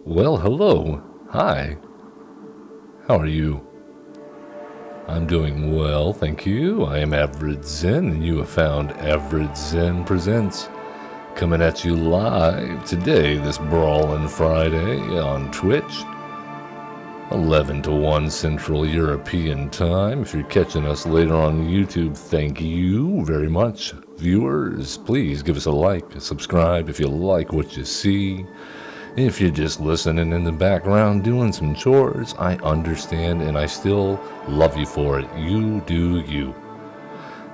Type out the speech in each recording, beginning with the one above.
Well, hello. Hi. How are you? I'm doing well, thank you. I am averagezen, and you have found averagezen Presents. Coming at you live today, this Brawlin Friday on Twitch. 11 to 1 Central European Time. If you're catching us later on YouTube, thank you very much. Viewers, please give us a like, subscribe if you like what you see. If you're just listening in the background doing some chores, I understand and I still love you for it. You do you.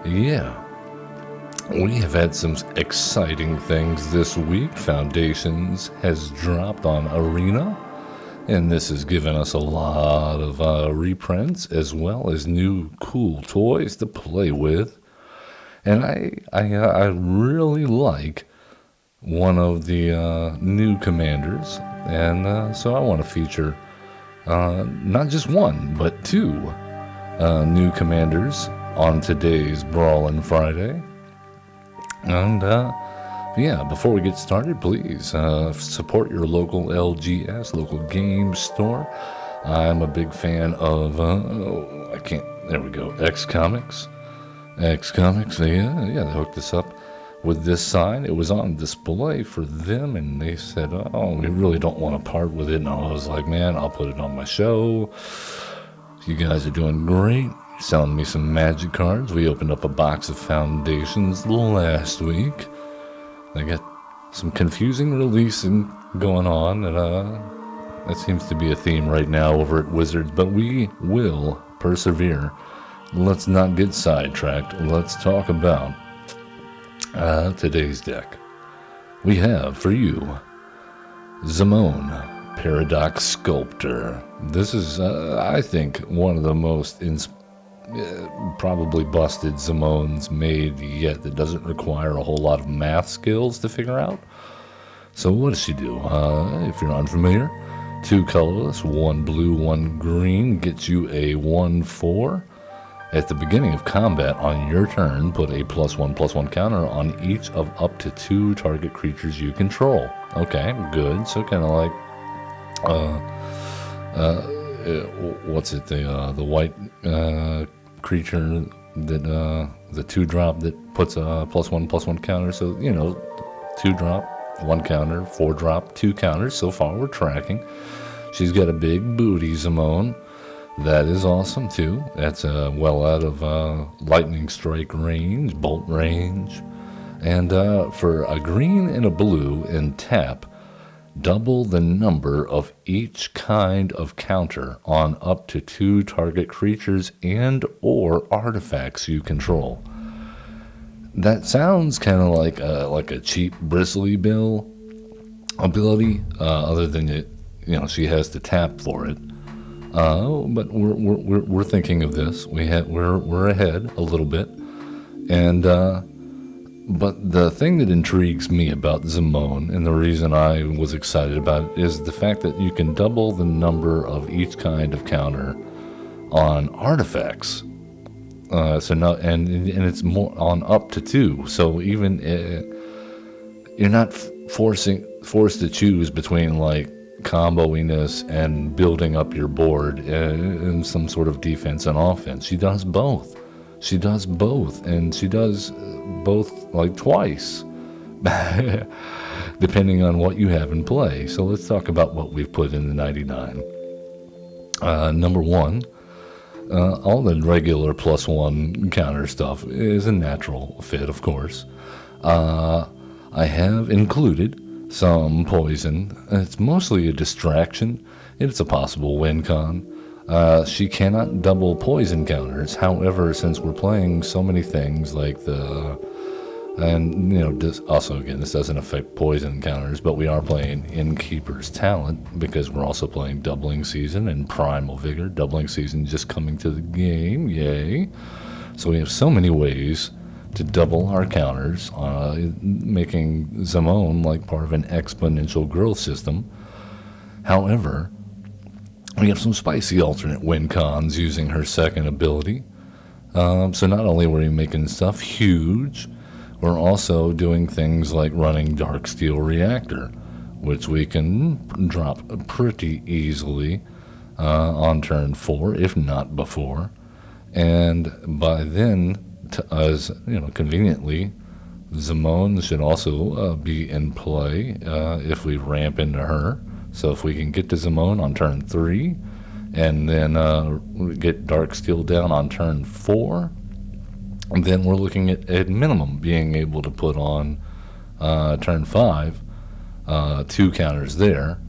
Yeah. We have had some exciting things this week. Foundations has dropped on Arena, and this has given us a lot of reprints as well as new cool toys to play with. And I really like one of the new commanders, and so I want to feature not just one, but two new commanders on today's Brawlin Friday. And yeah, before we get started, please support your local LGS, local game store. I'm a big fan of, there we go, X Comics, yeah, they hooked us up with this sign. It was on display for them, and they said, oh, we really don't want to part with it. And I was like, man, I'll put it on my show. You guys are doing great. Selling me some magic cards. We opened up a box of foundations last week. I got some confusing releasing going on, and that seems to be a theme right now over at Wizards, but we will persevere. Let's not get sidetracked. Let's talk about today's deck. We have for you Zimone, Paradoxical Sculptor. This is, I think, one of the most probably busted Zimones made yet that doesn't require a whole lot of math skills to figure out. So what does she do? If you're unfamiliar, 2 colorless, 1 blue, 1 green, gets you a 1/4. At the beginning of combat on your turn, put a +1/+1 counter on each of up to 2 target creatures you control. Okay, good. So kind of like, what's it? The white creature that the 2-drop that puts a +1/+1 counter. So 2-drop, 1 counter, 4-drop, 2 counters. So far we're tracking. She's got a big booty, Zimone. That is awesome too. That's well out of lightning strike range, bolt range. And for a green and a blue and tap, double the number of each kind of counter on up to 2 target creatures and or artifacts you control. That sounds kind of like a cheap bristly bill ability, other than she has to tap for it. But we're thinking of this. We're ahead a little bit, and but the thing that intrigues me about Zimone, and the reason I was excited about it, is the fact that you can double the number of each kind of counter on artifacts. So now, and it's more on up to 2. So even you're not forced to choose between like comboiness and building up your board in some sort of defense and offense. She does both, and she does both like twice, depending on what you have in play. So let's talk about what we've put in the 99. Number 1, all the regular +1 counter stuff is a natural fit, of course. I have included some poison. It's mostly a distraction. It's a possible win con. She cannot double poison counters. However, since we're playing so many things like this doesn't affect poison counters, but we are playing Innkeeper's Talent because we're also playing Doubling Season and Primal Vigor. Doubling Season just coming to the game, yay. So we have so many ways to double our counters, making Zimone like part of an exponential growth system. However, we have some spicy alternate win cons using her second ability. So not only were we making stuff huge, we're also doing things like running Darksteel Reactor, which we can drop pretty easily on turn 4, if not before. And by then, as conveniently, Zimone should also be in play if we ramp into her. So if we can get to Zimone on turn 3, and then get Darksteel down on turn 4, and then we're looking at minimum being able to put on turn 5 2 counters there,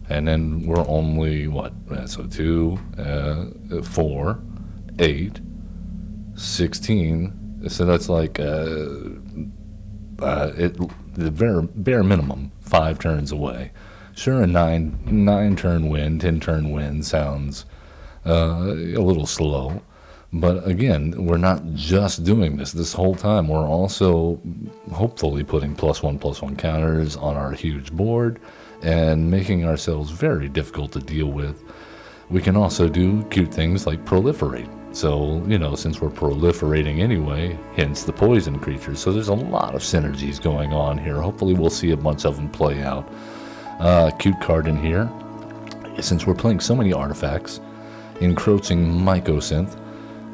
and then we're only so 2, 4, 8, 16. So that's like the bare minimum 5 turns away. Sure, a 9 turn win, 10 turn win sounds a little slow, but again, we're not just doing this whole time. We're also hopefully putting +1/+1 counters on our huge board and making ourselves very difficult to deal with. We can also do cute things like proliferate. So, since we're proliferating anyway, hence the poison creatures. So there's a lot of synergies going on here. Hopefully we'll see a bunch of them play out. Cute card in here. Since we're playing so many artifacts, encroaching mycosynth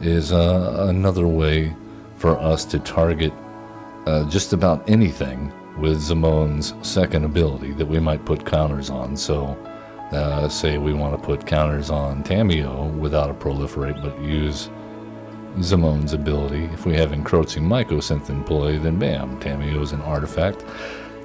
is another way for us to target just about anything with Zimone's second ability that we might put counters on. So say we want to put counters on Tamiyo without a proliferate, but use Zimone's ability. If we have encroaching mycosynth in play, then bam, Tamiyo's an artifact.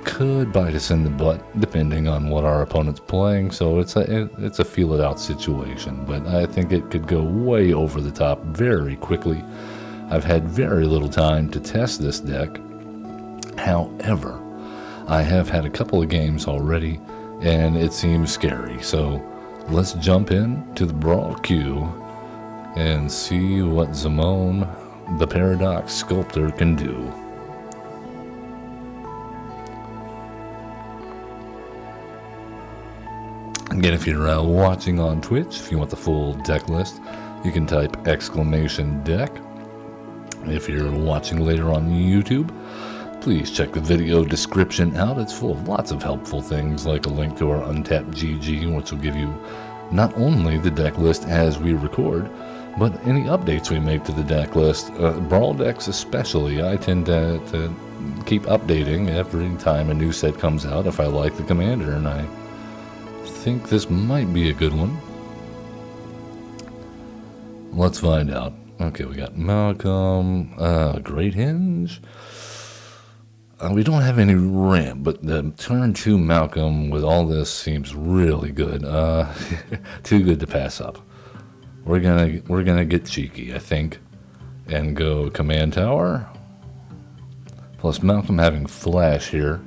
Could bite us in the butt depending on what our opponent's playing, so it's a feel it out situation, but I think it could go way over the top very quickly. I've had very little time to test this deck. However, I have had a couple of games already, and it seems scary. So let's jump in to the Brawl queue and see what Zimone, the Paradox Sculptor, can do. Again, if you're watching on Twitch, if you want the full deck list, you can type !deck. If you're watching later on YouTube, please check the video description out. It's full of lots of helpful things, like a link to our untapped GG, which will give you not only the deck list as we record, but any updates we make to the deck list. Brawl decks especially, I tend to keep updating every time a new set comes out if I like the commander, and I think this might be a good one. Let's find out. Okay, we got Malcolm, Great Hinge. We don't have any ramp, but the turn 2 Malcolm with all this seems really good. Too good to pass up. We're gonna get cheeky, I think, and go Command Tower. Plus Malcolm having Flash here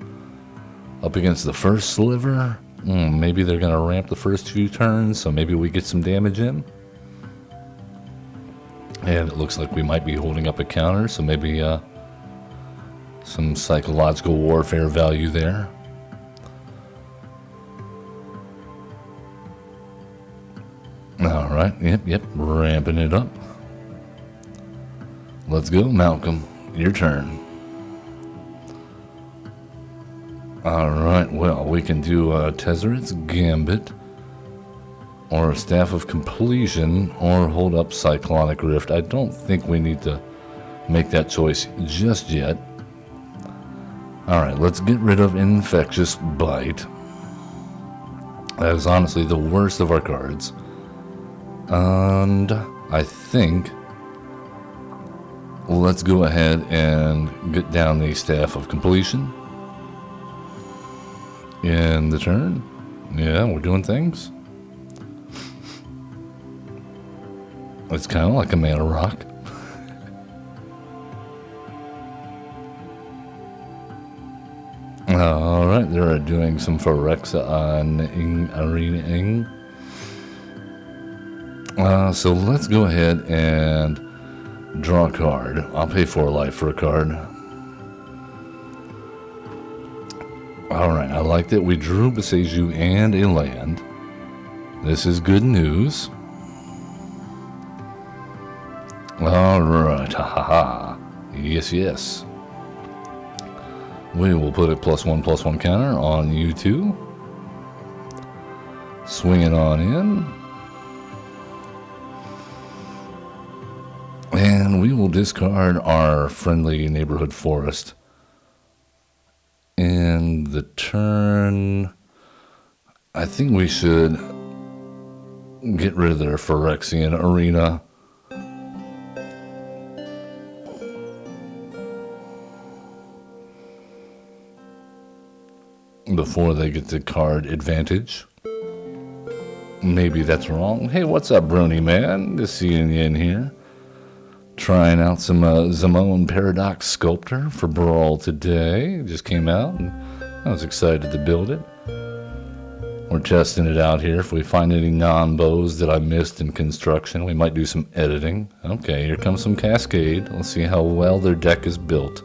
up against the first sliver. Maybe they're gonna ramp the first few turns, so maybe we get some damage in. And it looks like we might be holding up a counter, so maybe some psychological warfare value there. Alright, yep, ramping it up. Let's go, Malcolm. Your turn. Alright, well, we can do Tezzeret's Gambit, or Staff of Completion, or hold up Cyclonic Rift. I don't think we need to make that choice just yet. Alright, let's get rid of Infectious Bite. That is honestly the worst of our cards. And I think let's go ahead and get down the Staff of Completion. In the turn. Yeah, we're doing things. It's kind of like a mana rock. Alright, they're doing some Phyrexa on Arena. So let's go ahead and draw a card. I'll pay 4 life for a card. Alright, I like that we drew Beseju and a land. This is good news. Alright, ha. Yes. We will put a +1/+1 counter on you two. Swing it on in. And we will discard our friendly neighborhood forest. In the turn, I think we should get rid of their Phyrexian arena. Before they get the card advantage. Maybe that's wrong. Hey, what's up, Brony man? Just seeing you in here. Trying out some Zimone Paradox Sculptor for Brawl today. It just came out and I was excited to build it. We're testing it out here. If we find any non-bows that I missed in construction, we might do some editing. Okay, here comes some Cascade. Let's see how well their deck is built.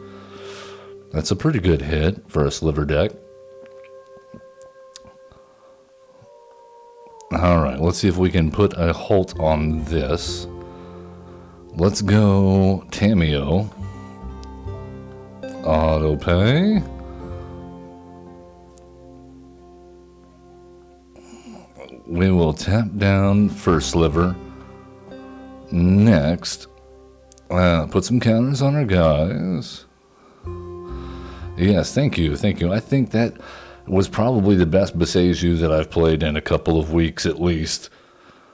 That's a pretty good hit for a sliver deck. Alright, let's see if we can put a halt on this. Let's go Tamiyo. Auto pay. We will tap down first sliver. Next, put some counters on our guys. Yes, thank you, thank you. I think that was probably the best Beseju that I've played in a couple of weeks at least.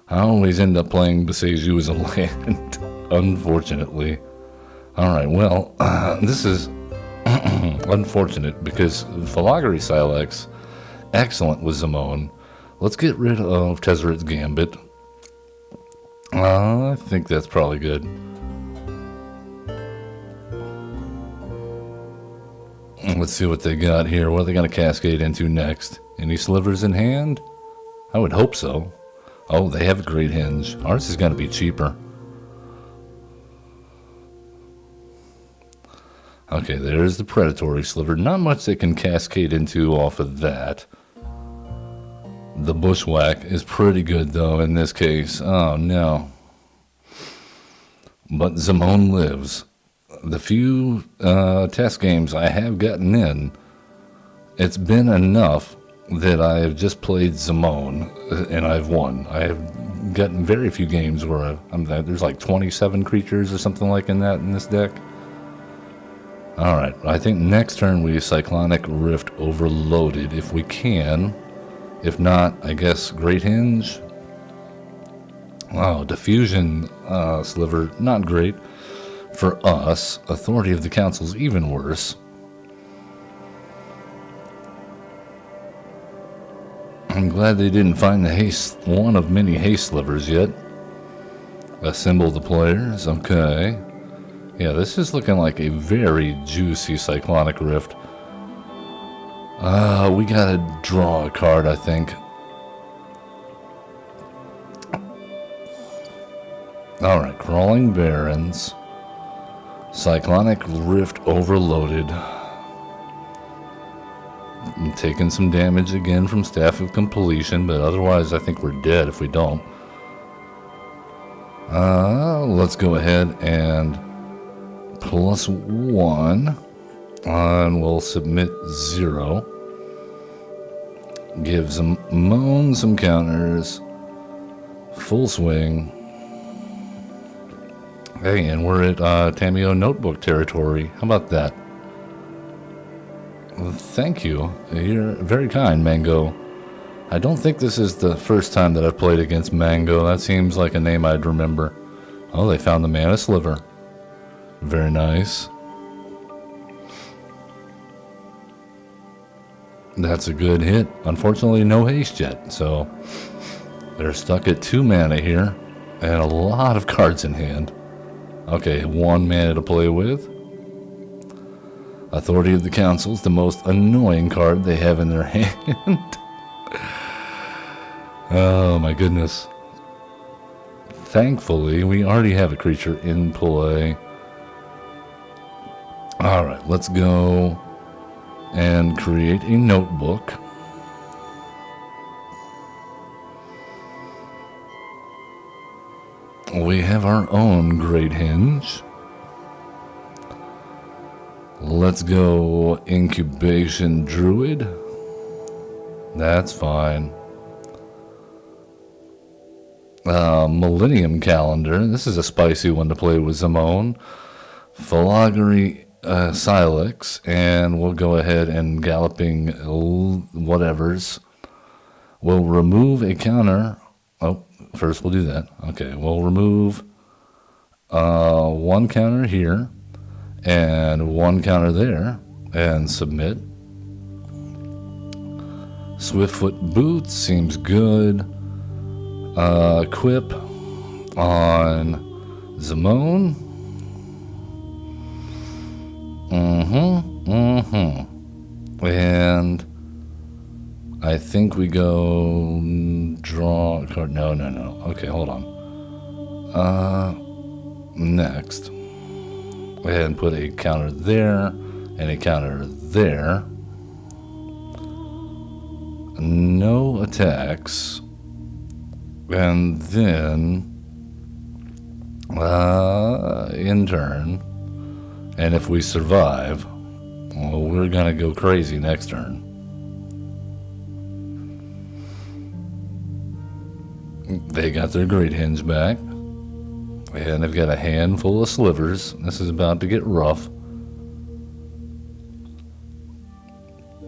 I always end up playing Beseju as a land, unfortunately. Alright, well, this is unfortunate because Phylogeny Silex, excellent with Zimone. Let's get rid of Tezzeret's Gambit. I think that's probably good. Let's see what they got here. What are they going to cascade into next? Any slivers in hand? I would hope so. Oh, they have a great hinge. Ours is going to be cheaper. Okay, there's the predatory sliver. Not much they can cascade into off of that. The bushwhack is pretty good, though, in this case. Oh, no. But Zimone lives. The few test games I have gotten in, it's been enough that I have just played Zimone, and I've won. I have gotten very few games where there's like 27 creatures or something like in this deck. Alright, I think next turn we Cyclonic Rift Overloaded if we can. If not, I guess Great Hinge. Oh, Diffusion Sliver, not great. For us, Authority of the Council's even worse. I'm glad they didn't find the haste, one of many haste slivers yet. Assemble the players, okay. Yeah, this is looking like a very juicy Cyclonic Rift. We gotta draw a card, I think. Alright, Crawling Barrens. Cyclonic Rift Overloaded. I'm taking some damage again from Staff of Completion, but otherwise I think we're dead if we don't. Let's go ahead and +1. And we'll submit 0. Give Zimone some counters. Full swing. Hey, and we're at Tamiyo Notebook territory. How about that? Well, thank you. You're very kind, Mango. I don't think this is the first time that I've played against Mango. That seems like a name I'd remember. Oh, they found the Mana Sliver. Very nice. That's a good hit. Unfortunately, no haste yet, so they're stuck at 2 mana here and a lot of cards in hand. Okay, 1 mana to play with. Authority of the Council is the most annoying card they have in their hand. Oh my goodness. Thankfully, we already have a creature in play. Alright, let's go and create a notebook. We have our own Great Hinge. Let's go Incubation Druid. That's fine. Millennium Calendar. This is a spicy one to play with Zimone. Phylogeny Silex. And we'll go ahead and Galloping whatevers. We'll remove a counter. Oh, first we'll do that. Okay, we'll remove one counter here and one counter there and submit. Swiftfoot Boots seems good. Equip on Zimone. And I think we go draw a card. No. Okay, hold on. Next. Go ahead and put a counter there and a counter there. No attacks. And then in turn, and if we survive, well, we're gonna go crazy next turn. They got their great hinge back, and they've got a handful of slivers. This is about to get rough.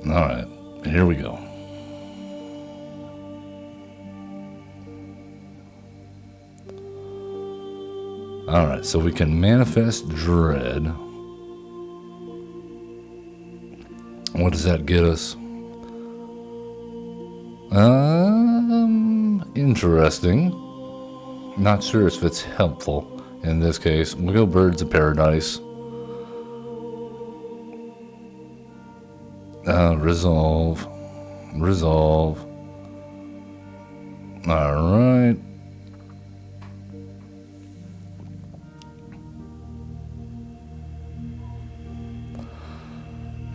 Alright, here we go. Alright, so we can manifest dread. What does that get us? Interesting. Not sure if it's helpful in this case. We'll go Birds of Paradise. Resolve. Alright.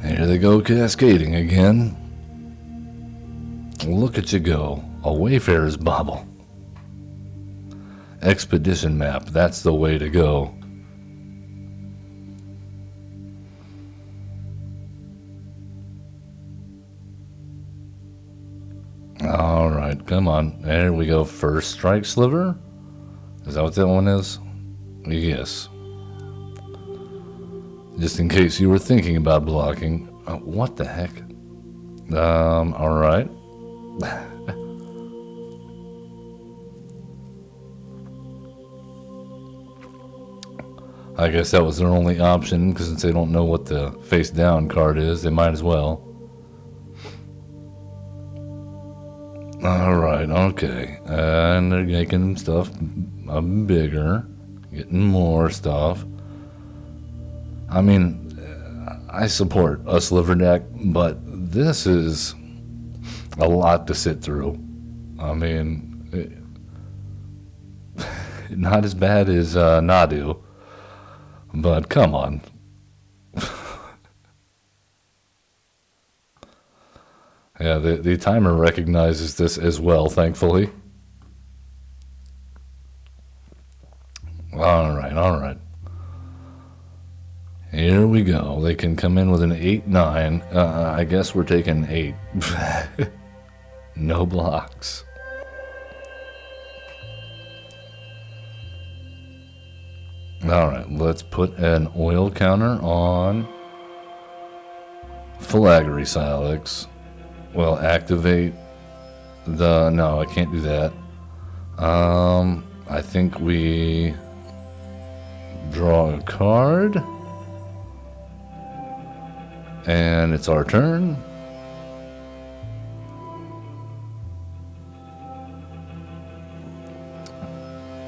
Here they go cascading again. Look at you go. A Wayfarer's Bauble. Expedition map. That's the way to go. Alright, come on. There we go. First Strike Sliver. Is that what that one is? Yes. Just in case you were thinking about blocking. Oh, what the heck? Alright. I guess that was their only option, because since they don't know what the face down card is, they might as well. Alright, okay. And they're making stuff bigger. Getting more stuff. I mean, I support a sliver deck, but this is a lot to sit through. I mean, not as bad as Nadu, but come on. Yeah, the timer recognizes this as well, thankfully. Alright. Here we go. They can come in with an 8-9. I guess we're taking 8. No blocks. Alright, let's put an oil counter on Phylogeny Silex. Well, activate the... No, I can't do that. I think we draw a card. And it's our turn.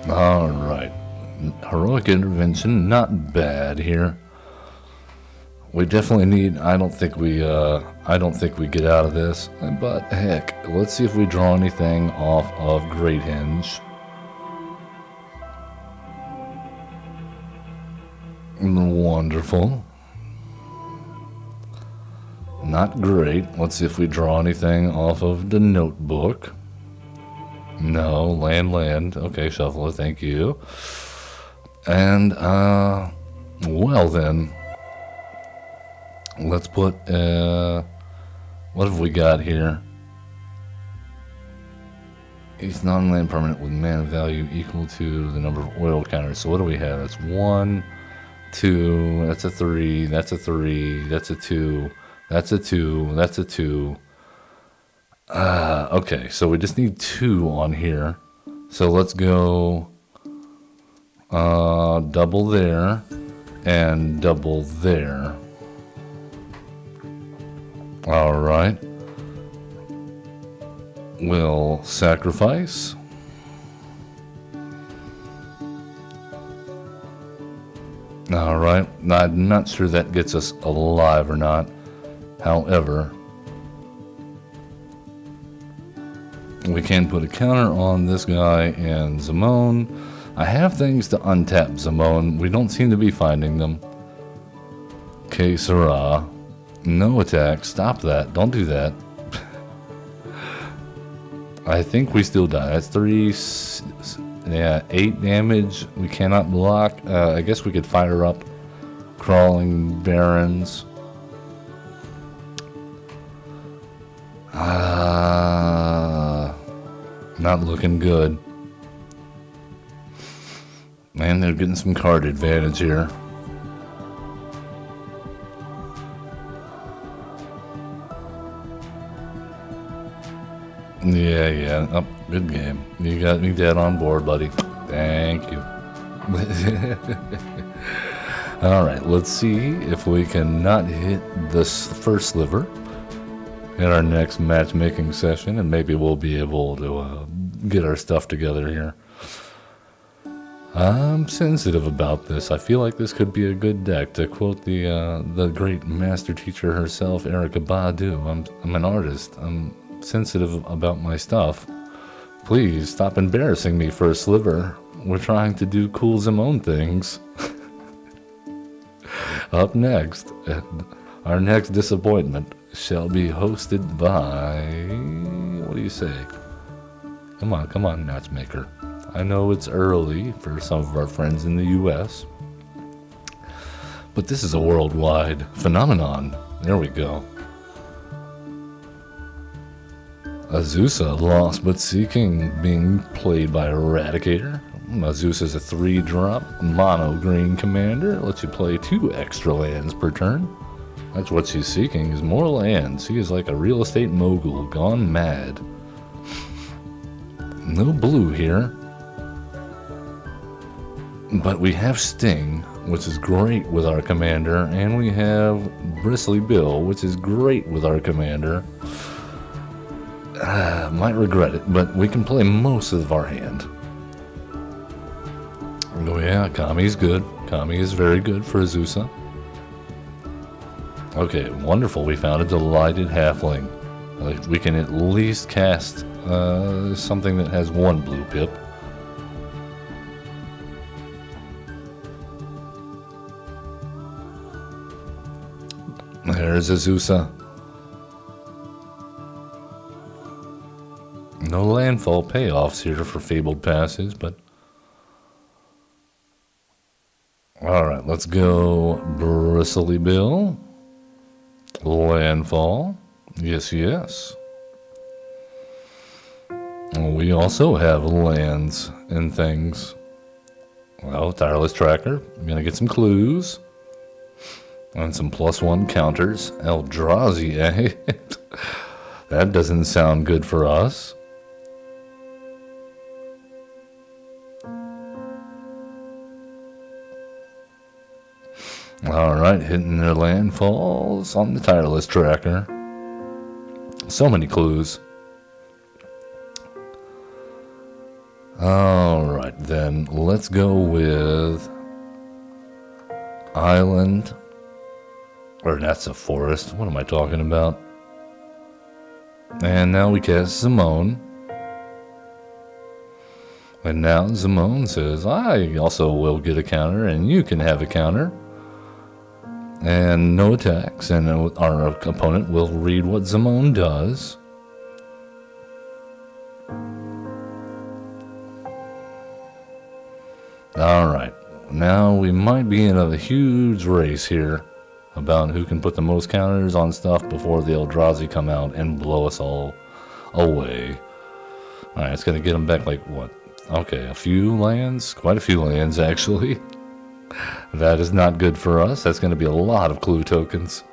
Alright. Heroic Intervention, not bad here. We definitely need, I don't think we get out of this. But heck, let's see if we draw anything off of Great Hinge. Wonderful. Not great. Let's see if we draw anything off of the notebook. No, land. Okay, shuffle it, thank you. And, well then, let's put, what have we got here? Each non-land permanent with mana value equal to the number of oil counters. So what do we have? That's 1, 2, that's a 3, that's a 3, that's a 2, that's a 2, that's a 2. Okay, so we just need 2 on here. So let's go double there and double there. All right. We'll sacrifice. All right. I'm not sure that gets us alive or not. However, we can put a counter on this guy and Zimone. I have things to untap Zimone. We don't seem to be finding them. Que sera. No attack. Stop that. Don't do that. I think we still die. That's 8 damage. We cannot block. I guess we could fire up Crawling Barons. Not looking good. Man, they're getting some card advantage here. Yeah. Oh, good game. You got me dead on board, buddy. Thank you. Alright, let's see if we can not hit this first sliver in our next matchmaking session, and maybe we'll be able to get our stuff together here. I'm sensitive about this. I feel like this could be a good deck. To quote the great master teacher herself, Erica Badu, I'm an artist. I'm sensitive about my stuff. Please stop embarrassing me for a sliver. We're trying to do cool Zimone things. Up next, our next disappointment shall be hosted by... What do you say? Come on, matchmaker. I know it's early for some of our friends in the US, but this is a worldwide phenomenon. There we go. Azusa, Lost But Seeking, being played by Eradicator. Azusa's a 3-drop mono green commander. Lets you play 2 extra lands per turn. That's what she's seeking, is more lands. She is like a real estate mogul gone mad. No blue here. But we have Sting, which is great with our commander, and we have Bristly Bill, which is great with our commander. Might regret it, but we can play most of our hand. Oh yeah, Kami's good. Kami is very good for Azusa. Okay, wonderful. We found a delighted halfling. We can at least cast something that has 1 blue pip. There's Azusa. No landfall payoffs here for Fabled Passage, but... Alright, let's go Bristly Bill. Landfall. Yes. We also have lands and things. Well, Tireless Tracker. I'm going to get some clues. And some +1 counters. Eldrazi, eh? That doesn't sound good for us. Alright, hitting their landfalls on the Tireless Tracker. So many clues. Alright, then let's go with Island. Or that's a forest. What am I talking about? And now we cast Zimone. And now Zimone says, I also will get a counter, and you can have a counter. And no attacks, and our opponent will read what Zimone does. Alright, now we might be in a huge race here about who can put the most counters on stuff before the Eldrazi come out and blow us all away. Alright, it's going to get them back like what? Okay, a few lands? Quite a few lands, actually. That is not good for us. That's going to be a lot of clue tokens.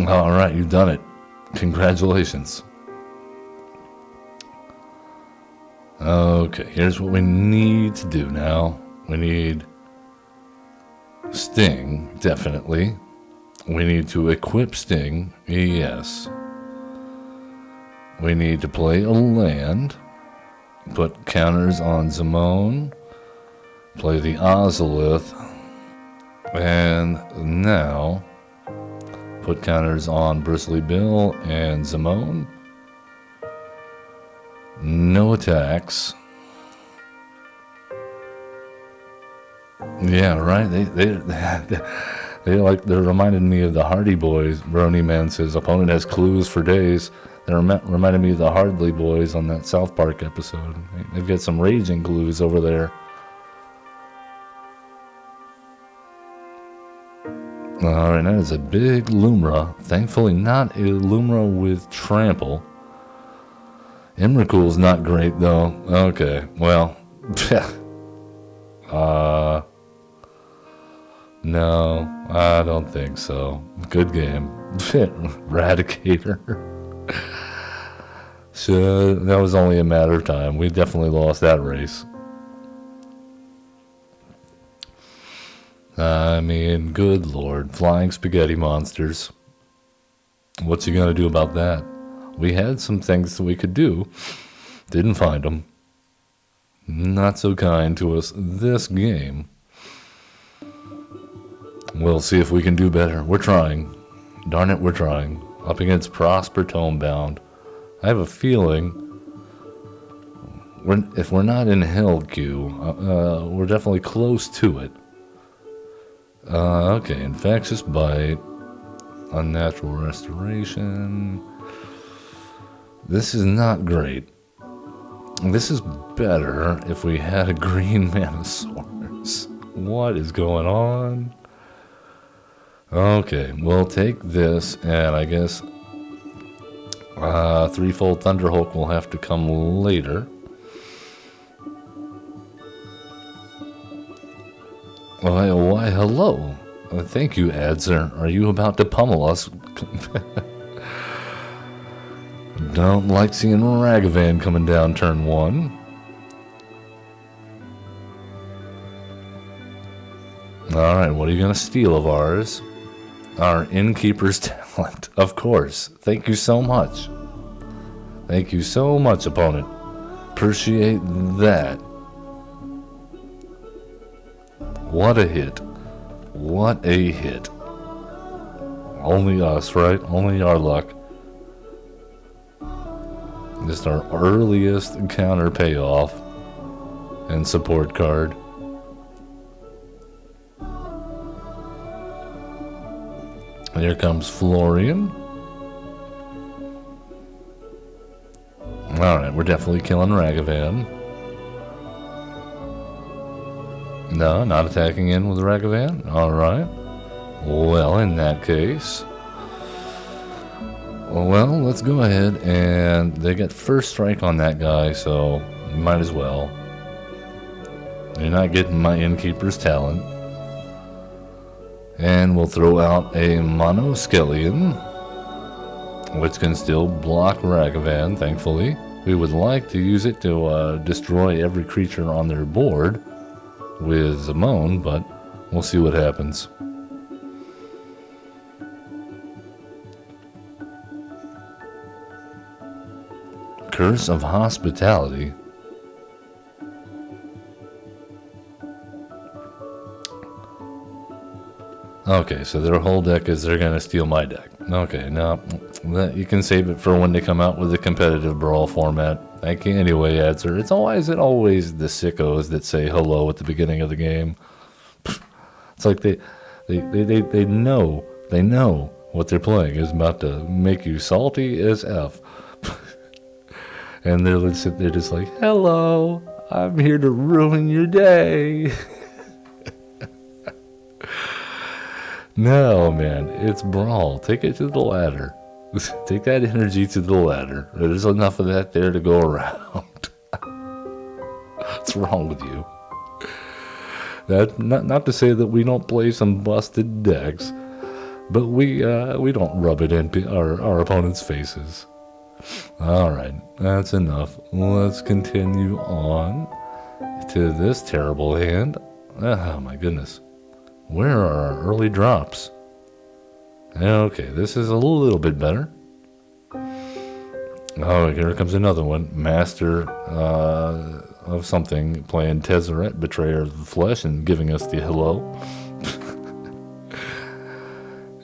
Alright, you've done it. Congratulations. Okay, here's what we need to do now. We need Sting, definitely. We need to equip Sting, yes. We need to play a land, put counters on Zimone, play the Ozolith, and now put counters on Bristly Bill and Zimone. No attacks. Yeah, right. They're reminding me of the Hardy Boys. Brony Man says opponent has clues for days. They're reminding me of the Hardly Boys on that South Park episode. They've got some raging clues over there. Alright, that is a big Lumra. Thankfully not a Lumra with Trample. Emrakul's not great though. Okay, well. No, I don't think so. Good game. Radicator. So that was only a matter of time. We definitely lost that race. I mean, good lord. Flying spaghetti monsters. What's he gonna do about that? We had some things that we could do. Didn't find them. Not so kind to us this game. We'll see if we can do better. We're trying. Darn it, we're trying. Up against Prosper Tomebound. I have a feeling if we're not in Hell Queue, we're definitely close to it. Okay, Infectious Bite, Unnatural Restoration. This is not great. This is better if we had a green Manosaurus. What is going on? Okay, we'll take this, and I guess Threefold Thunderhulk will have to come later. Why, hello. Thank you, Adzer. Are you about to pummel us? Don't like seeing Ragavan coming down turn 1. Alright, what are you going to steal of ours? Our Innkeeper's Talent, of course. Thank you so much. Thank you so much, opponent. Appreciate that. What a hit. What a hit. Only us, right? Only our luck. Just our earliest counter payoff and support card. Here comes Florian. Alright, we're definitely killing Ragavan. No, not attacking in with Ragavan. Alright. Well, in that case... Well, let's go ahead and... They get first strike on that guy, so might as well. You're not getting my Innkeeper's Talent. And we'll throw out a Monoskelion, which can still block Ragavan, thankfully. We would like to use it to destroy every creature on their board with Zimone, but we'll see what happens. Curse of Hospitality. Okay, so their whole deck is they're going to steal my deck. Okay, now you can save it for when they come out with the competitive Brawl format. Anyway, Adzer, it's always the sickos that say hello at the beginning of the game. It's like they know what they're playing is about to make you salty as F. And they're just like, hello, I'm here to ruin your day. No, man, it's Brawl. Take it to the ladder. Take that energy to the ladder. There's enough of that there to go around. What's wrong with you? That not to say that we don't play some busted decks, but we don't rub it in our opponents' faces. All right, that's enough. Let's continue on to this terrible hand. Oh my goodness, where are our early drops? Okay, this is a little bit better. Oh, here comes another one. Master of something, playing Tezzeret, Betrayer of the Flesh, and giving us the hello.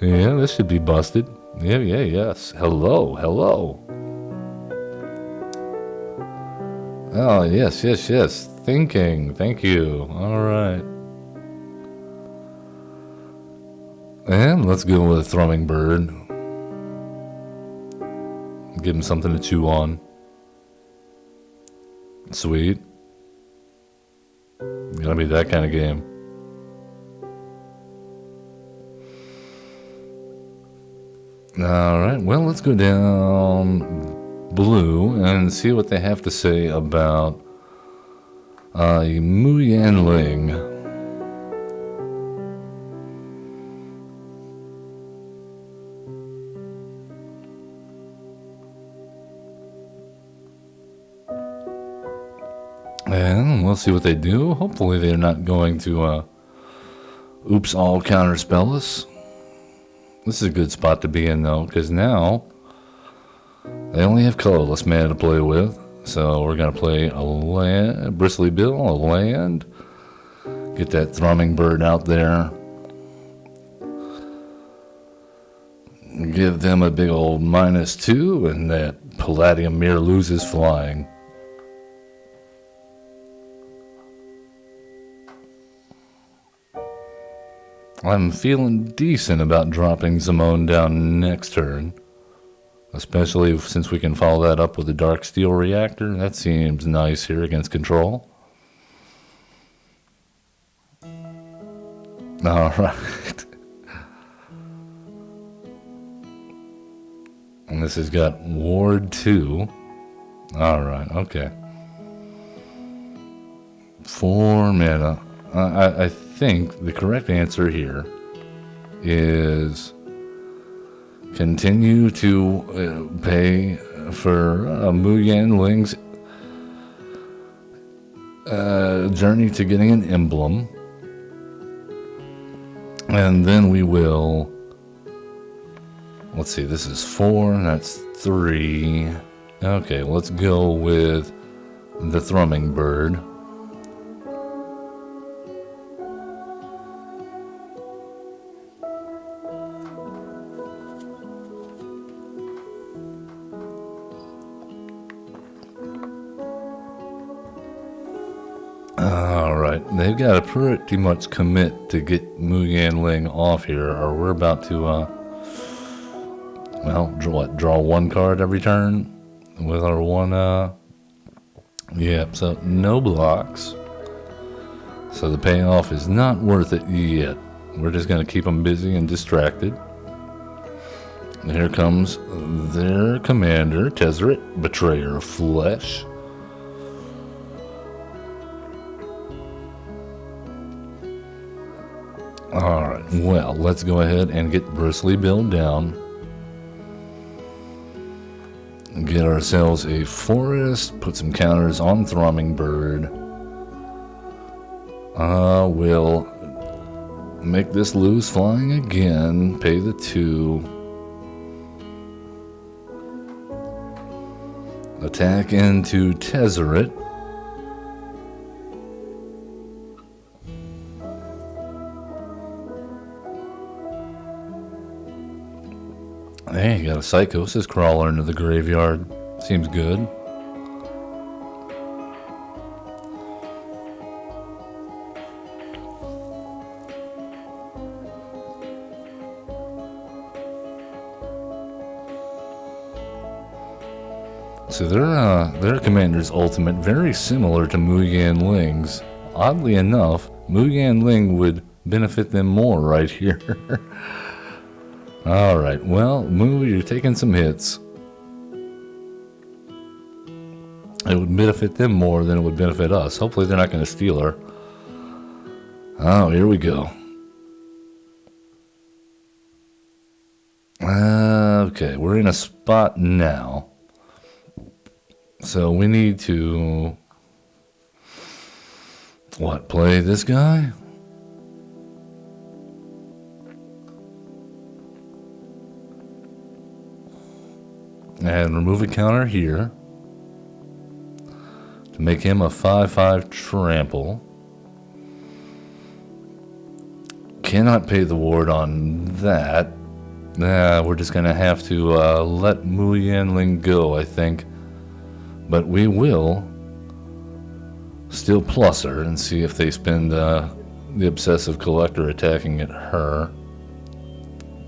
Yeah, this should be busted. Yes. Hello. Oh, yes. Thinking. Thank you. All right. And let's go with a Thrumming Bird. Give him something to chew on. Sweet. Gonna be that kind of game. Alright, well, let's go down blue and see what they have to say about Mu Yanling. And we'll see what they do. Hopefully they're not going to oops all counterspell us. This is a good spot to be in though, because now they only have colorless mana to play with. So we're going to play a land, Bristly Bill, a land. Get that Thrumming Bird out there. Give them a big old -2, and that Palladium Mirror loses flying. I'm feeling decent about dropping Zimone down next turn. Especially since we can follow that up with a Dark Steel Reactor. That seems nice here against control. Alright. And this has got Ward 2. Alright, okay. 4 mana. I think the correct answer here is continue to pay for Mu Yanling's journey to getting an emblem, and then we will, let's see, this is 4, that's 3. Okay, let's go with the Thrumming Bird. Alright, they've got to pretty much commit to get Mu Yanling off here, or we're about to, well, draw 1 card every turn with our 1, so no blocks. So the payoff is not worth it yet. We're just going to keep them busy and distracted. And here comes their commander, Tezzeret, Betrayer of Flesh. Alright, well, let's go ahead and get Bristly Bill down. Get ourselves a forest, put some counters on Thrumming Bird. We'll make this lose flying again, pay the 2. Attack into Tezzeret. Hey, you got a Psychosis Crawler into the graveyard. Seems good. So their commander's ultimate, very similar to Mu Yanling's. Oddly enough, Mu Yanling would benefit them more right here. Alright, well, Moo, you're taking some hits. It would benefit them more than it would benefit us. Hopefully they're not going to steal her. Oh, here we go. Okay, we're in a spot now. So we need to... What, play this guy? And remove a counter here to make him a 5/5 trample. Cannot pay the ward on that. We're just going to have to let Mu Yanling go, I think. But we will still plus her and see if they spend the Obsessive Collector attacking at her.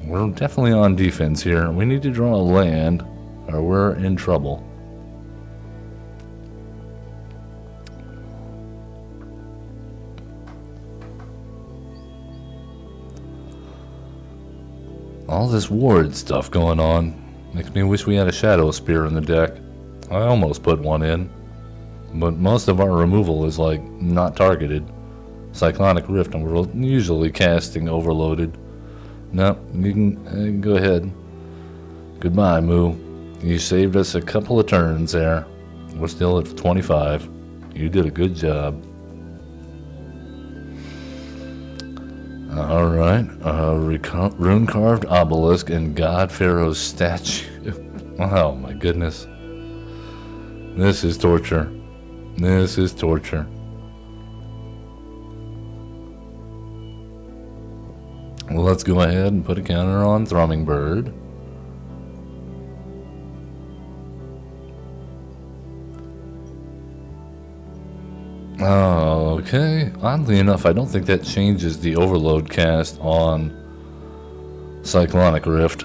We're definitely on defense here. We need to draw a land or we're in trouble. All this ward stuff going on makes me wish we had a Shadow Spear in the deck. I almost put one in, but most of our removal is like not targeted. Cyclonic Rift, and we're usually casting overloaded. No, you can go ahead. Goodbye, Moo. You saved us a couple of turns there. We're still at 25. You did a good job. Alright, rune carved obelisk and God Pharaoh's statue. Oh my goodness. This is torture. This is torture. Well, let's go ahead and put a counter on Thrumming Bird. Okay, oddly enough, I don't think that changes the overload cast on Cyclonic Rift.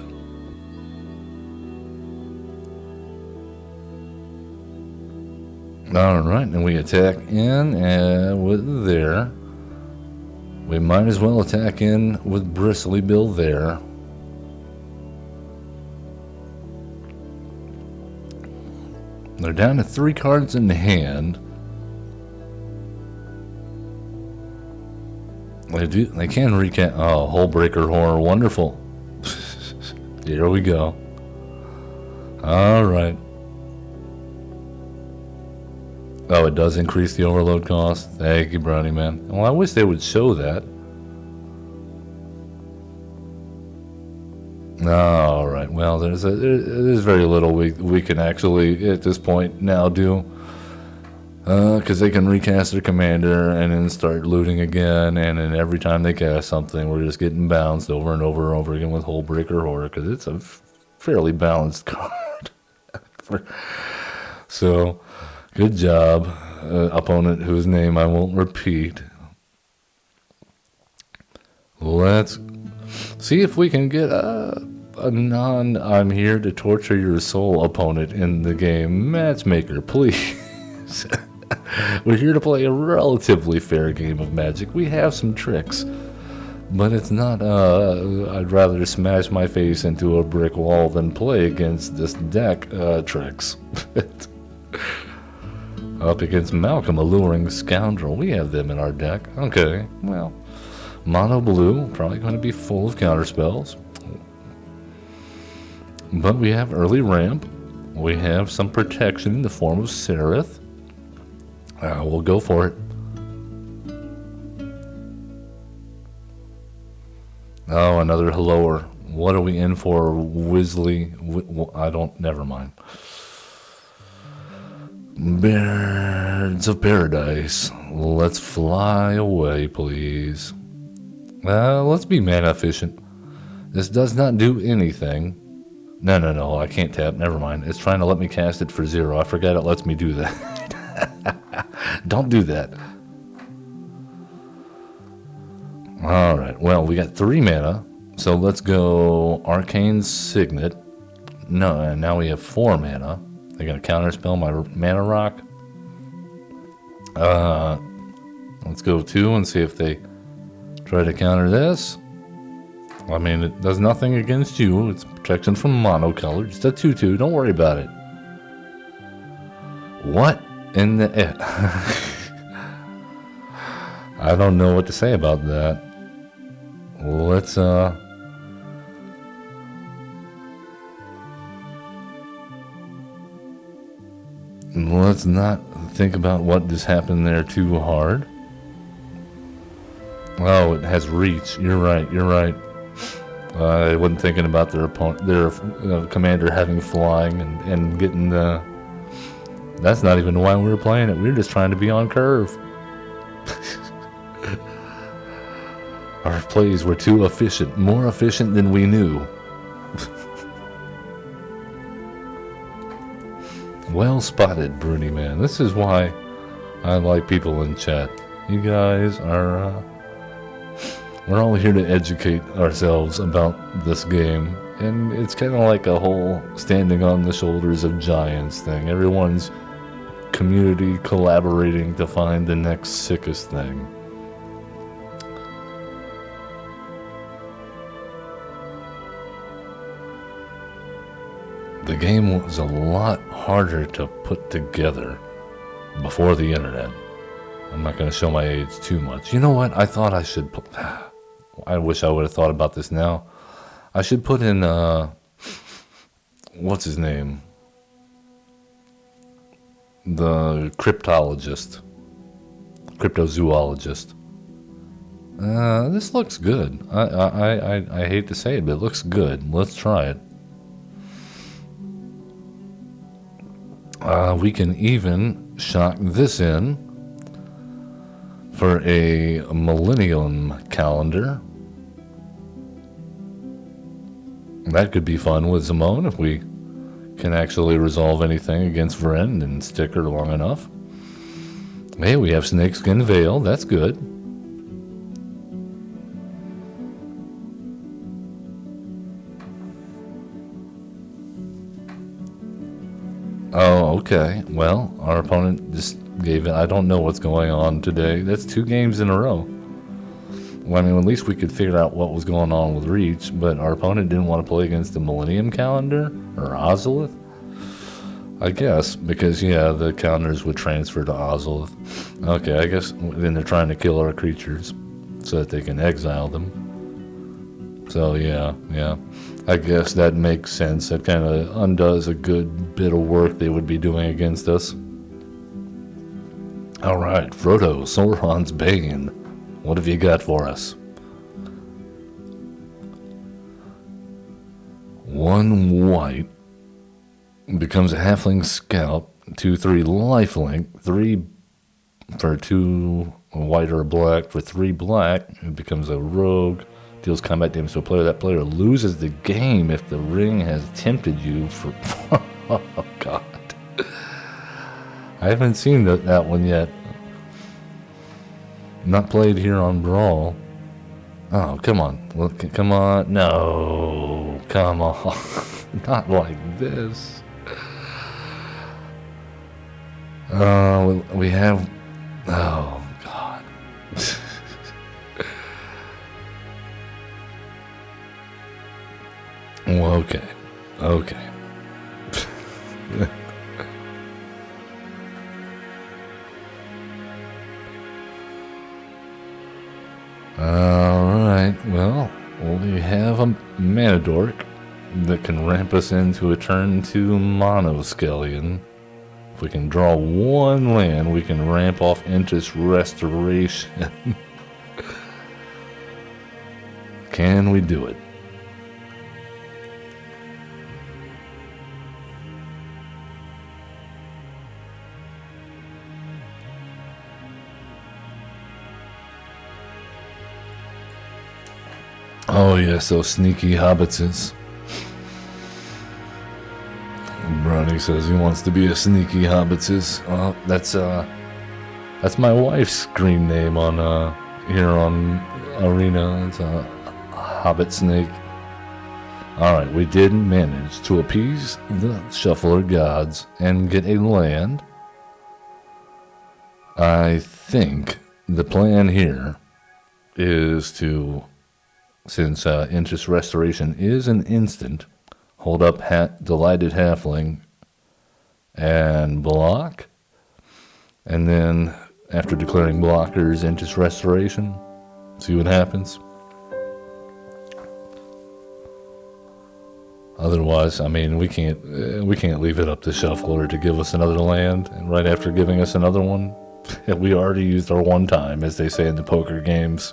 Alright, and we attack in with there. We might as well attack in with Bristly Bill there. They're down to 3 cards in the hand. They can recast. Oh, Hullbreaker Horror, wonderful. Here we go. Alright. Oh, it does increase the overload cost. Thank you, Brownie Man. Well, I wish they would show that. Alright, well, there's very little we can actually, at this point, now do. Because they can recast their commander and then start looting again, and then every time they cast something, we're just getting bounced over and over and over again with Hullbreaker Horror, because it's a fairly balanced card. So, good job, opponent whose name I won't repeat. Let's see if we can get a non-I'm here to torture your soul opponent in the game. Matchmaker, please. We're here to play a relatively fair game of Magic. We have some tricks, but it's not, I'd rather smash my face into a brick wall than play against this deck tricks. Up against Malcolm, Alluring Scoundrel. We have them in our deck. Okay, well, mono blue, probably going to be full of counterspells. But we have early ramp. We have some protection in the form of Seraph. We'll go for it. Oh, another helloer. What are we in for, Wisley? Never mind. Birds of Paradise. Let's fly away, please. Let's be mana efficient. This does not do anything. No, I can't tap. Never mind. It's trying to let me cast it for 0. I forgot it lets me do that. Don't do that. Alright, well, we got 3 mana. So let's go Arcane Signet. No, and now we have 4 mana. They're going to counterspell my Mana Rock. Let's go 2 and see if they try to counter this. I mean, it does nothing against you. It's protection from monocolor. Just a 2/2. Don't worry about it. What in the... I don't know what to say about that. Let's not think about what just happened there too hard. Oh, it has reach. You're right. I wasn't thinking about their commander having flying and getting the... That's not even why we were playing it. We were just trying to be on curve. Our plays were too efficient. More efficient than we knew. Well spotted, Bruni man. This is why I like people in chat. You guys are... we're all here to educate ourselves about this game. And it's kind of like a whole standing on the shoulders of giants thing. Everyone's community collaborating to find the next sickest thing. The game was a lot harder to put together before the internet. I'm not going to show my age too much. You know what? I thought I should put... I wish I would have thought about this now. I should put in, what's his name? The cryptozoologist. This looks good. I hate to say it, but it looks good. Let's try it. We can even shock this in for a millennium calendar. That could be fun with Zimone if we can actually resolve anything against Vren and stick her long enough. Hey, we have Snakeskin Veil. That's good. Oh, okay. Well, our opponent just gave it. I don't know what's going on today. That's 2 games in a row. Well, I mean, at least we could figure out what was going on with Reach, but our opponent didn't want to play against the Millennium Calendar or Ozolith. I guess, because, yeah, the counters would transfer to Ozolith. Okay, I guess then they're trying to kill our creatures so that they can exile them. So, yeah. I guess that makes sense. That kind of undoes a good bit of work they would be doing against us. Alright, Frodo, Sauron's Bane. What have you got for us? 1 white becomes a halfling scout, 2/3 lifelink, 3 for 2 white or black, for 3 black, it becomes a rogue, deals combat damage to a player. That player loses the game if the ring has tempted you for... Oh, God. I haven't seen that one yet. Not played here on Brawl. Oh, come on. Look, come on. No. Come on. Not like this. We have... Oh, God. Well, okay. Alright, well, we have a mana dork that can ramp us into a turn 2 monoskellion. If we can draw 1 land, we can ramp off Interest Restoration. Can we do it? Oh yes, those sneaky hobbitses. Brownie says he wants to be a sneaky hobbitses. Well, that's my wife's screen name on here on Arena. It's a hobbit snake. Alright, we did manage to appease the shuffler gods and get a land. I think the plan here is to since interest restoration is an instant, hold up Delighted Halfling and block. And then after declaring blockers, interest restoration, see what happens. Otherwise, I mean, we can't leave it up to Shuffler to give us another land, and right after giving us another one, we already used our one time, as they say in the poker games.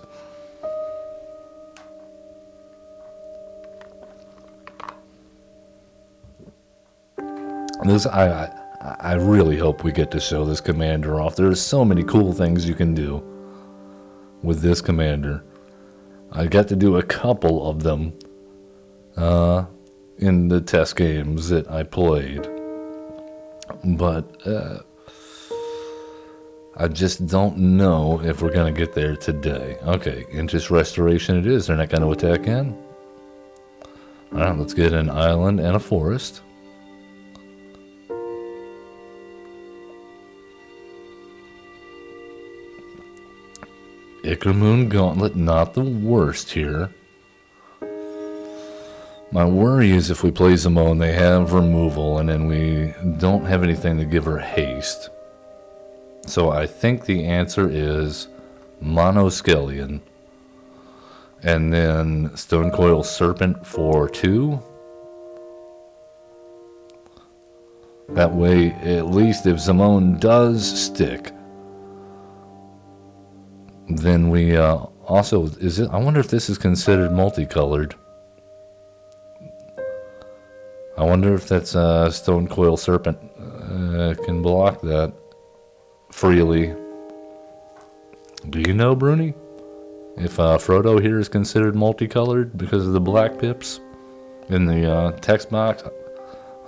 This, I really hope we get to show this commander off. There's so many cool things you can do with this commander. I got to do a couple of them in the test games that I played, but I just don't know if we're going to get there today. Okay, interest restoration it is. They're not going to attack in. All right, let's get an island and a forest. Ickermoon Gauntlet, not the worst here. My worry is if we play Zimone, they have removal, and then we don't have anything to give her haste. So I think the answer is Monoskellion. And then Stonecoil Serpent for 2. That way, at least if Zimone does stick, then we also, I wonder if this is considered multicolored. I wonder if that's Stonecoil Serpent can block that freely. Do you know, Bruni? If Frodo here is considered multicolored because of the black pips in the text box?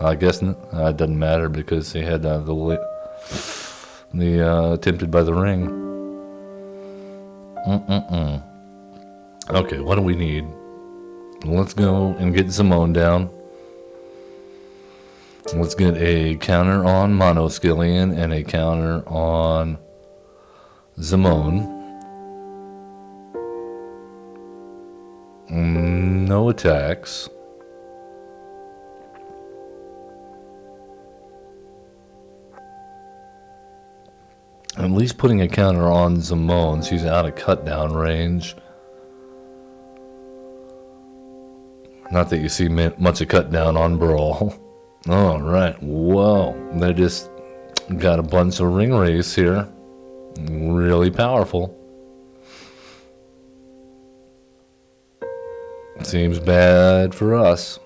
I guess it doesn't matter because they had the Tempted by the Ring. Okay, what do we need? Let's go and get Zimone down. Let's get a counter on Monoskellion and a counter on Zimone. No attacks. At least putting a counter on Zimone, she's out of cut down range. Not that you see much of cut down on Brawl. Alright, whoa, they just got a bunch of ring race here. Really powerful. Seems bad for us.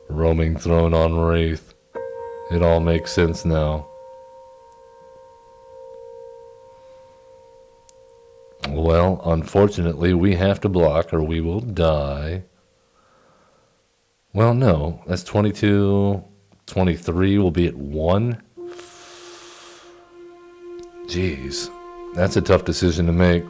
Roaming Throne on Wraith. It all makes sense now. Well, unfortunately, we have to block or we will die. Well, no, that's 22, 23 will be at 1. Jeez, that's a tough decision to make.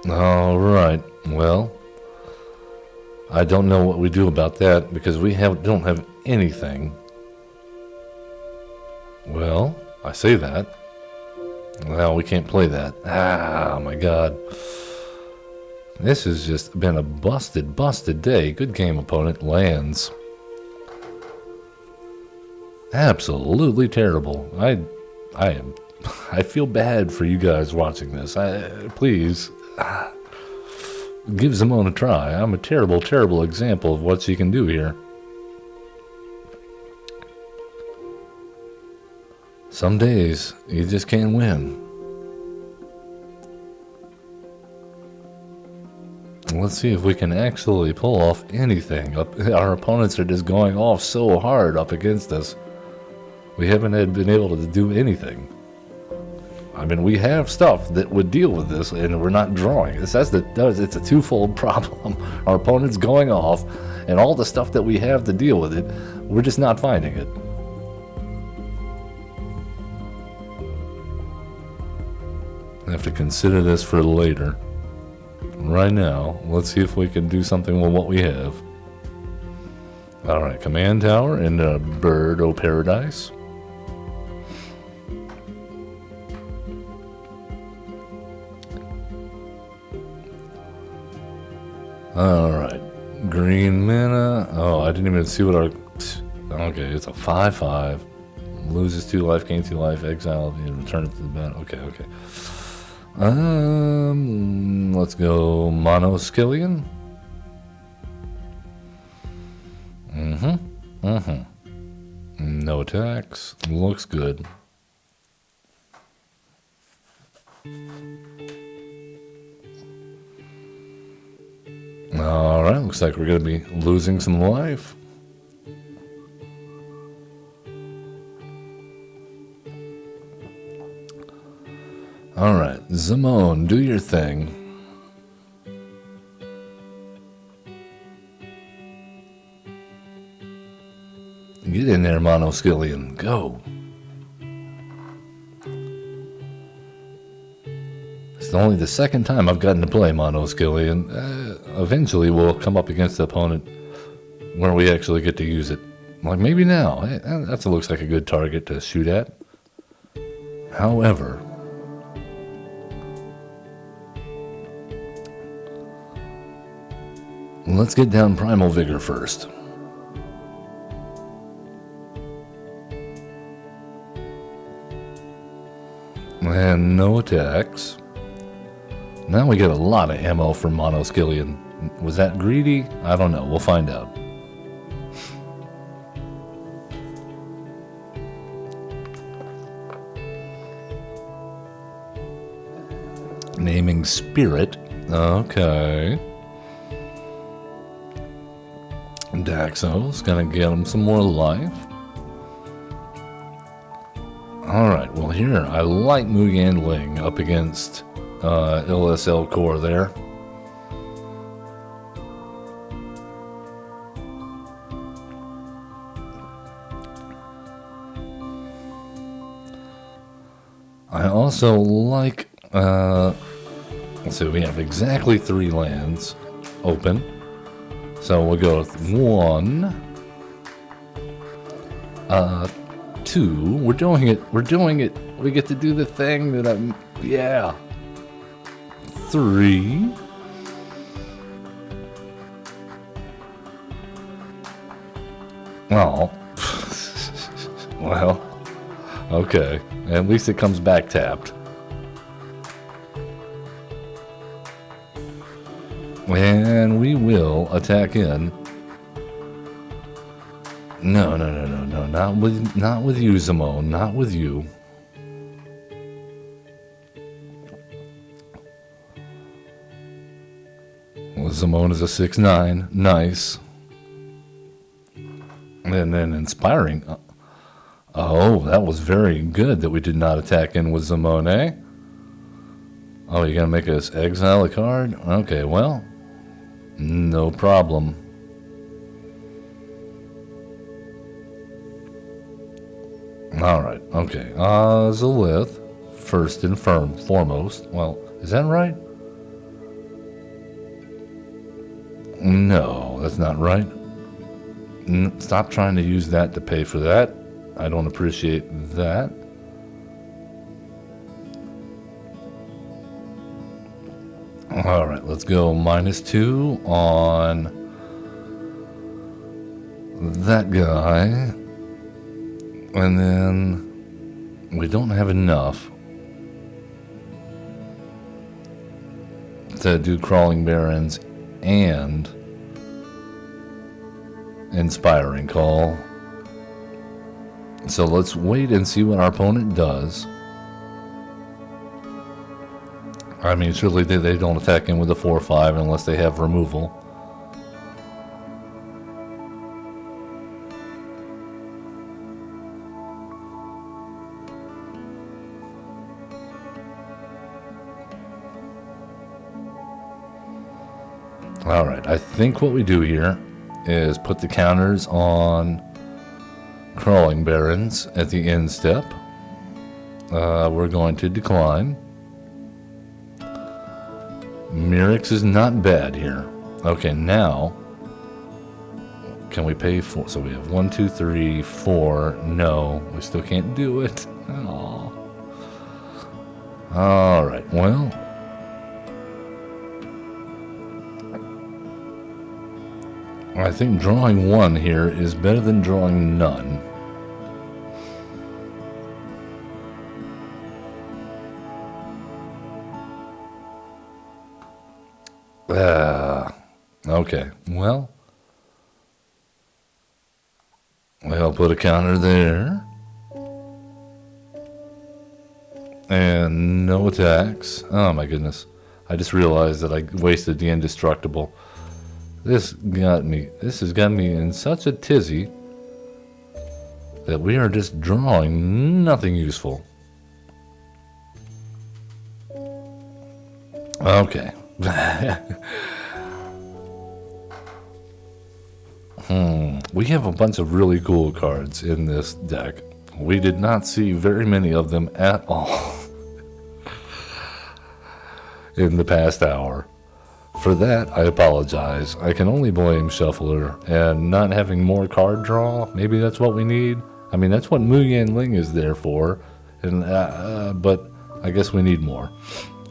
All right, well, I don't know what we do about that because we don't have anything. Well, I say that. Well, we can't play that. Ah, my God. This has just been a busted day. Good game, opponent. Lands. Absolutely terrible. I feel bad for you guys watching this. Please, give Zimone a try. I'm a terrible example of what she can do here. Some days, you just can't win. Let's see if we can actually pull off anything. Our opponents are just going off so hard up against us. We haven't been able to do anything. I mean, we have stuff that would deal with this, and we're not drawing. It's a twofold problem. Our opponent's going off, and all the stuff that we have to deal with it, we're just not finding it. I have to consider this for later. Right now, let's see if we can do something with what we have. Alright, Command Tower and a Bird o' Paradise. Alright. Green mana. Oh, I didn't even see what our... Okay, it's a 5/5. Loses 2 life, gains 2 life, exile, and return it to the battle. Okay, okay. Let's go Mono Skillion. No attacks. Looks good. Alright, looks like we're going to be losing some life. Alright, Zimone, do your thing. Get in there, Mono Skillion. Go. It's only the second time I've gotten to play Mono Skillion. Eventually we'll come up against the opponent where we actually get to use it. Like maybe now. That looks like a good target to shoot at. However... let's get down Primal Vigor first. And no attacks. Now we get a lot of ammo from Mono Skillion. Was that greedy? I don't know. We'll find out. Naming Spirit. Okay. Daxo's gonna get him some more life. Alright, well here, I like Mugan Ling up against LSL Core there. I also like, let's see, we have exactly 3 lands open. So we'll go with 1, 2. We're doing it. We get to do the thing that I'm, yeah. 3. Oh. Well, okay. At least it comes back tapped. And we will attack in. No, not with you, Zimone, not with you. Well, Zimone is a 6/9, nice. And then inspiring. Oh, that was very good that we did not attack in with Zimone, eh? Oh, you're gonna make us exile a card? Okay, well. No problem. Alright, okay. Zalith, first and foremost. Well, is that right? No, that's not right. Stop trying to use that to pay for that. I don't appreciate that. Alright, let's go -2 on that guy. And then we don't have enough to do Crawling Barrens and Inspiring Call. So let's wait and see what our opponent does. I mean, surely they don't attack in with a 4/5 unless they have removal. Alright, I think what we do here is put the counters on Crawling Barrens at the end step. We're going to decline. Mirix is not bad here. Okay, now can we pay for? So we have 1, 2, 3, 4. No, we still can't do it. Aww. All right. Well, I think drawing one here is better than drawing none. Okay, well, I'll put a counter there. And no attacks. Oh my goodness. I just realized that I wasted the indestructible. This has got me in such a tizzy that we are just drawing nothing useful. Okay. We have a bunch of really cool cards in this deck. We did not see very many of them at all in the past hour. For that, I apologize. I can only blame Shuffler and not having more card draw. Maybe that's what we need. I mean, that's what Mu Yan Ling is there for. And but I guess we need more.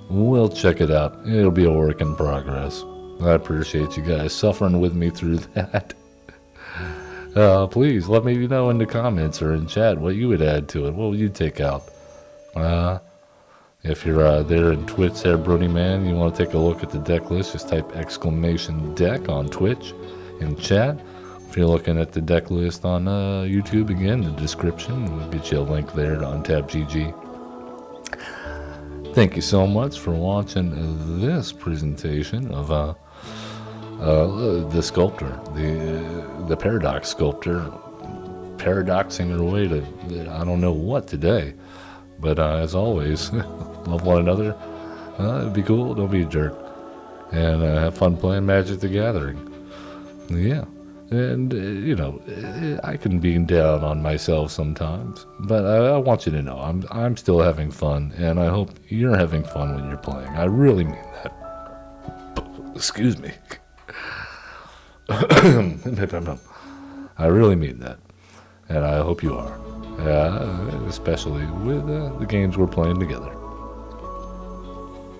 We'll check it out. It'll be a work in progress. I appreciate you guys suffering with me through that. Please let me know in the comments or in chat what you would add to it. What would you take out? If you're there in Twitch there, Brony Man, you want to take a look at the deck list, just type !deck on Twitch in chat. If you're looking at the deck list on YouTube, again, the description, we'll get you a link there on Tab GG. Thank you so much for watching this presentation of the Sculptor, the Paradox Sculptor, paradoxing her way to I don't know what today. But as always, love one another. It'd be cool. Don't be a jerk. And have fun playing Magic the Gathering. Yeah. And, you know, I can be down on myself sometimes. But I want you to know I'm still having fun. And I hope you're having fun when you're playing. I really mean that. Excuse me. I really mean that. And I hope you are. Especially with the games we're playing together.